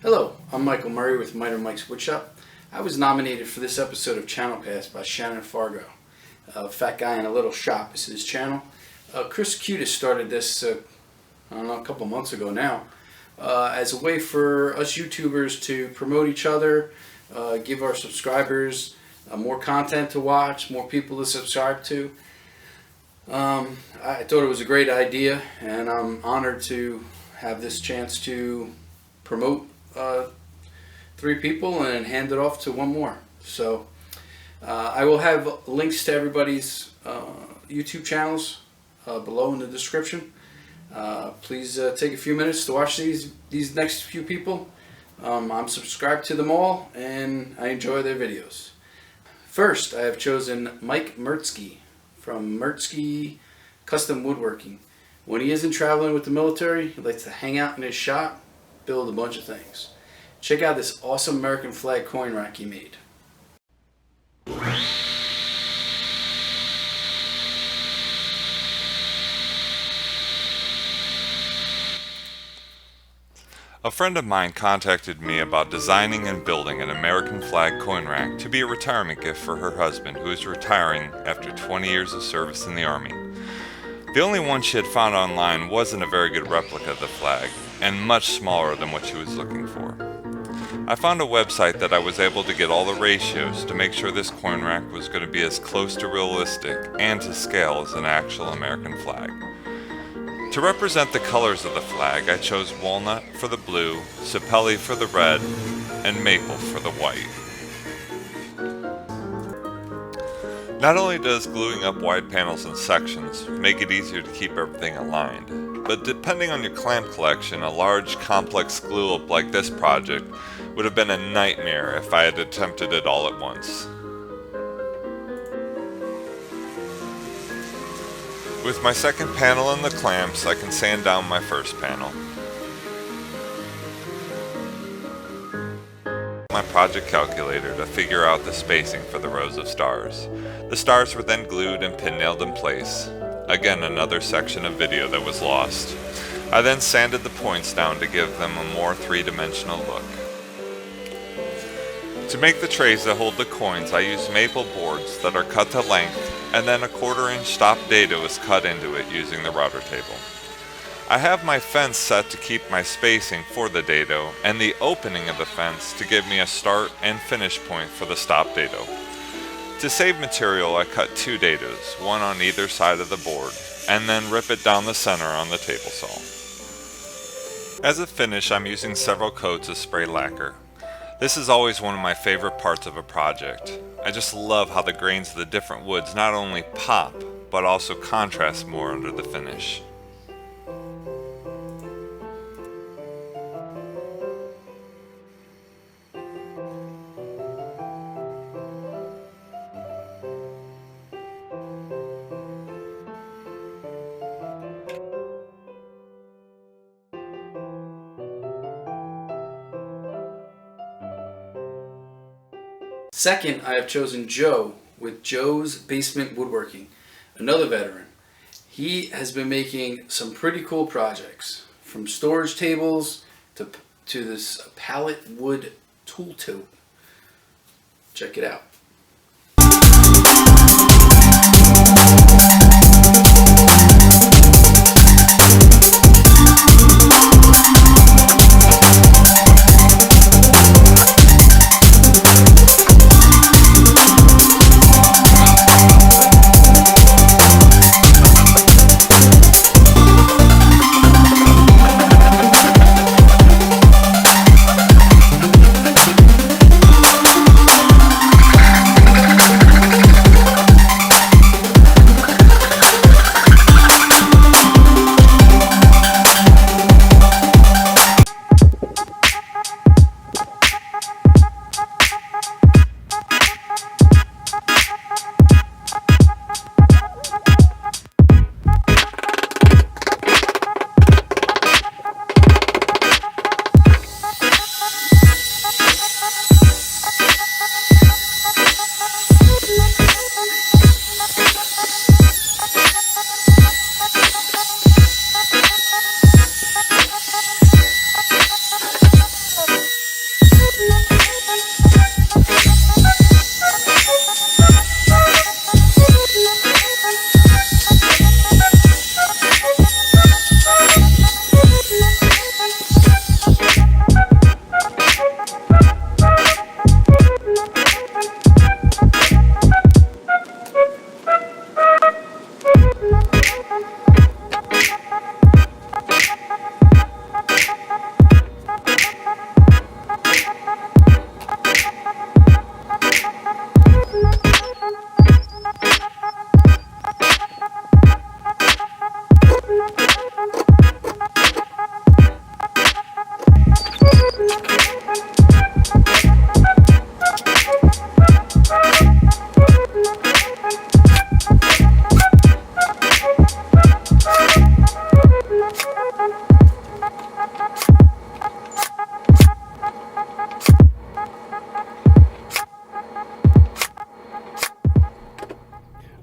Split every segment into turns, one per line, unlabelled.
Hello, I'm Michael Murray with Miter Mike's Woodshop. I was nominated for this episode of Channel Pass by Shannon Fargo. Fat Guy in a Little Shop is his channel. Chris Cutis started this, a couple months ago now, as a way for us YouTubers to promote each other, give our subscribers more content to watch, more people to subscribe to. I thought it was a great idea, and I'm honored to have this chance to promote 3 people and hand it off to one more. So I will have links to everybody's YouTube channels below in the description. Please take a few minutes to watch these next few people. I'm subscribed to them all and I enjoy their videos. First, I have chosen Mike Mertzke from Mertzke Custom Woodworking. When he isn't traveling with the military, he likes to hang out in his shop, build a bunch of things. Check out this awesome American flag coin rack he made.
A friend of mine contacted me about designing and building an American flag coin rack to be a retirement gift for her husband, who is retiring after 20 years of service in the Army. The only one she had found online wasn't a very good replica of the flag, and much smaller than what she was looking for. I found a website that I was able to get all the ratios to make sure this coin rack was going to be as close to realistic and to scale as an actual American flag. To represent the colors of the flag, I chose walnut for the blue, sapelli for the red, and maple for the white. Not only does gluing up wide panels in sections make it easier to keep everything aligned, but depending on your clamp collection, a large complex glue up like this project would have been a nightmare if I had attempted it all at once. With my second panel and the clamps, I can sand down my first panel. My project calculator to figure out the spacing for the rows of stars. The stars were then glued and pin nailed in place. Again, another section of video that was lost. I then sanded the points down to give them a more three-dimensional look. To make the trays that hold the coins, I used maple boards that are cut to length, and then a 1/4-inch stop dado is cut into it using the router table. I have my fence set to keep my spacing for the dado, and the opening of the fence to give me a start and finish point for the stop dado. To save material, I cut 2 dados, one on either side of the board, and then rip it down the center on the table saw. As a finish, I'm using several coats of spray lacquer. This is always one of my favorite parts of a project. I just love how the grains of the different woods not only pop, but also contrast more under the finish.
Second, I have chosen Joe with Joe's Basement Woodworking, another veteran. He has been making some pretty cool projects, from storage tables to this pallet wood tool tote. Check it out.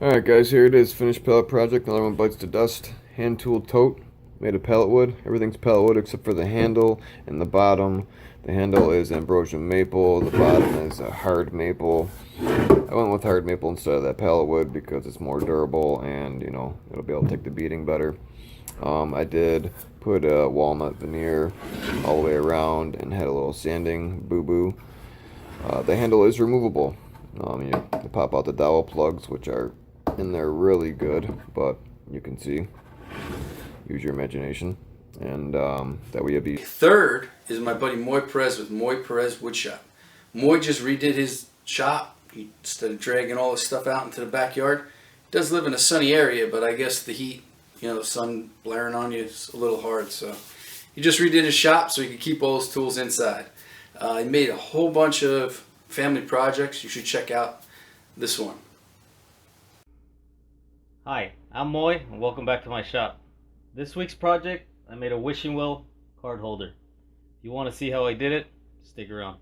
Alright guys, here it is, finished pallet project. Another one bites the dust. Hand tool tote, made of pallet wood. Everything's pallet wood except for the handle and the bottom. The handle is ambrosia maple, the bottom is a hard maple. I went with hard maple instead of that pallet wood because it's more durable and, you know, it'll be able to take the beating better. I did put a walnut veneer all the way around and had a little sanding boo-boo. The handle is removable. You pop out the dowel plugs, which are in there really good, but you can see. Use your imagination. And that way you'll be.
Third is my buddy Moy Perez with Moy Perez Woodshop. Moy just redid his shop. He, instead of dragging all his stuff out into the backyard, he does live in a sunny area, but I guess the heat, you know, the sun blaring on you is a little hard. So he just redid his shop so he could keep all his tools inside. He made a whole bunch of family projects. You should check out this one.
Hi, I'm Moy, and welcome back to my shop. This week's project, I made a wishing well card holder. If you want to see how I did it, stick around.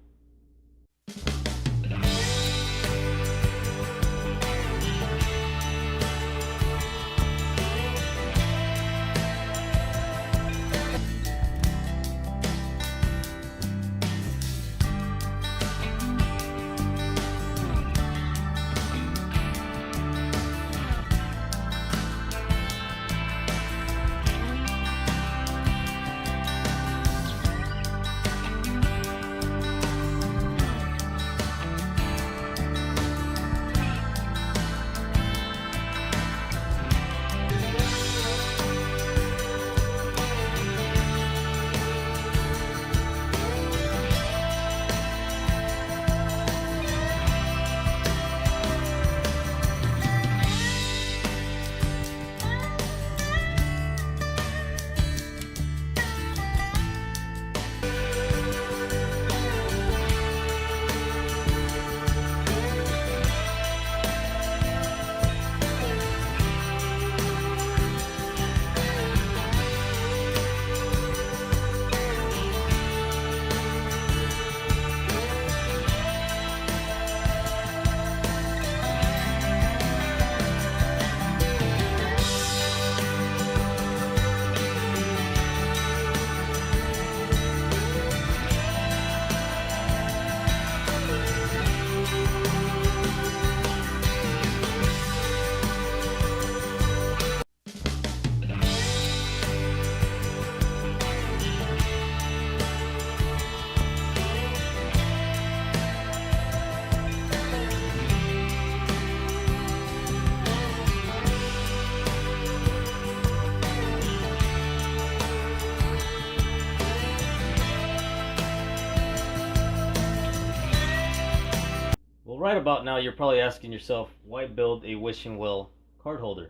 Well, right about now, you're probably asking yourself, why build a wishing well card holder?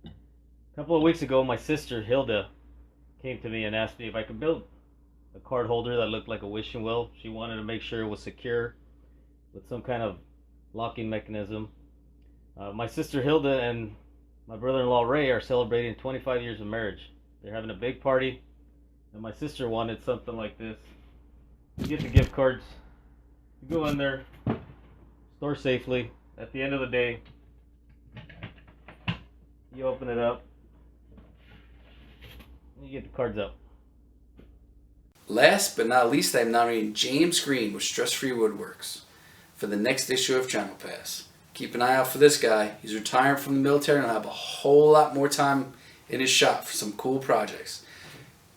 A couple of weeks ago, my sister Hilda came to me and asked me if I could build a card holder that looked like a wishing well. She wanted to make sure it was secure with some kind of locking mechanism. My sister Hilda and my brother-in-law Ray are celebrating 25 years of marriage. They're having a big party, and my sister wanted something like this. You get the gift cards, you go in there, store safely. At the end of the day, you open it up, and you get the cards out.
Last but not least, I'm nominating James Green with Stress Free Woodworks for the next issue of Channel Pass. Keep an eye out for this guy. He's retiring from the military and will have a whole lot more time in his shop for some cool projects.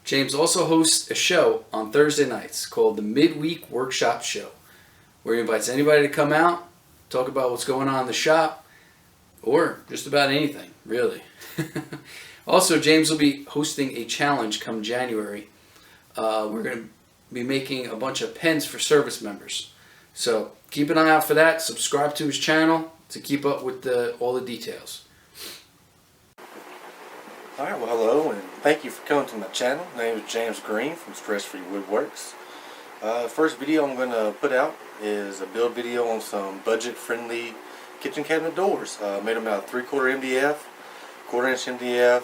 James also hosts a show on Thursday nights called the Midweek Workshop Show, where he invites anybody to come out, talk about what's going on in the shop, or just about anything, really. Also, James will be hosting a challenge come January. We're going to be making a bunch of pens for service members. So keep an eye out for that. Subscribe to his channel to keep up with all the details.
Alright, well hello and thank you for coming to my channel. My name is James Green from Stress Free Woodworks. First video I'm going to put out is a build video on some budget-friendly kitchen cabinet doors. Made them out of 3/4 MDF, 1/4 inch MDF,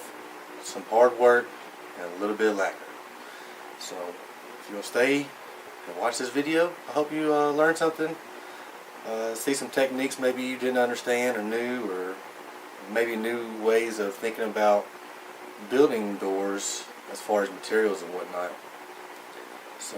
some hard work, and a little bit of lacquer. So if you'll stay and watch this video, I hope you learn something, see some techniques maybe you didn't understand or knew, or maybe new ways of thinking about building doors as far as materials and whatnot. So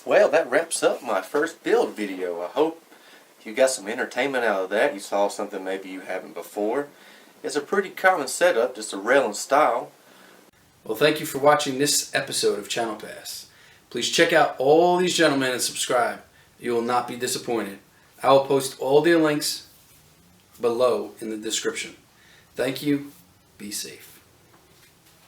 well, that wraps up my first build video. I hope you got some entertainment out of that. You saw something maybe you haven't before. It's a pretty common setup, just a rail and style.
Well, thank you for watching this episode of Channel Pass. Please check out all these gentlemen and subscribe. You will not be disappointed. I will post all their links below in the description. Thank you. Be safe.